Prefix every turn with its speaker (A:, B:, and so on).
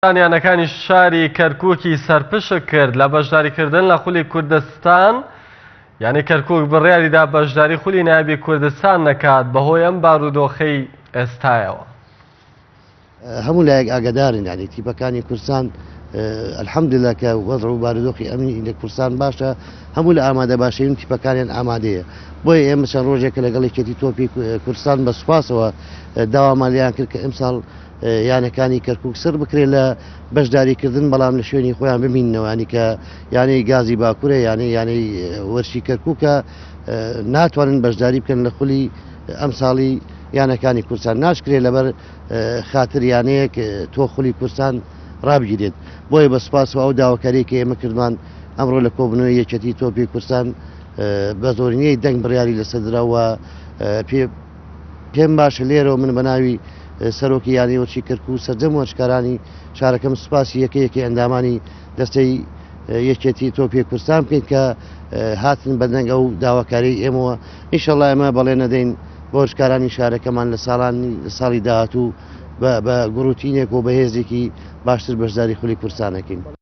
A: یانەکانی شاری کەرکووکی سەرپشک کرد لە بەشداریکردن لە خولی کوردستان. یعنی کەرکووک بڕیاریدا بەشداری خولی نایبی کوردستان نەکات بەهۆی ئەم بارودۆخەی ئێستایەوە.
B: هەموو لایەک ئاگادارن یعنی تیپەکانی کوردستان الحەمدوللا کە وەزع و بارودۆخی ئەمنی لە کوردستان باشە، هەموو لە ئامادە باشەیە تیپەکانیان ئامادەیە. بۆیە ئێمە چەند ڕۆژێکە لەگەڵ یەکێتی تۆپی کوردستان بە سوپاسەوە داوامالیان کرد کە ئەمساڵ یانەکانی کەرکووک سەر بکرێت لە بەشداریکردن، بەڵام لە شوێنی خۆیان ببینەوە، ینی کە یانی گازی باکوورە یانی وەرشی کەرکووکە ناتوانن بەشداری بکەن لە خولی ئەم ساڵی یانەکانی کوردستان. ناشکرێت لەبەر خاتریانەیەک تۆ خولی کوردستان ڕابگیرێت. بۆیە بە سوپاسەوە ئەو داواکاریی کە ئێمە کردمان ئەمڕۆ لە کۆبنەوەی یەکێتی تۆپی کوردستان بە زۆرینەی دەنگ بڕیاری لەسەردراوە. پێم باشە لێرەوە من بە ناوی سەرۆکی یانی وەرشی کەرکووک سەرجەم وەرشکارانی شارەکەم سوپاسی یەکەیەکی ئەندامانی دەستەی یەکێتی تۆپی کوردستان بکەین کە هاتن بەدەنگ ئەو داواکاری ئێمەوە. ئینشەڵڵا ئێمە بەڵێ نەدەین بۆ وەرشکارانی شارەکەمان لە ساڵی داهاتوو بە گروتینێک و بەهێزێکی باشتر بەشداری خولی کوردستانەکەین.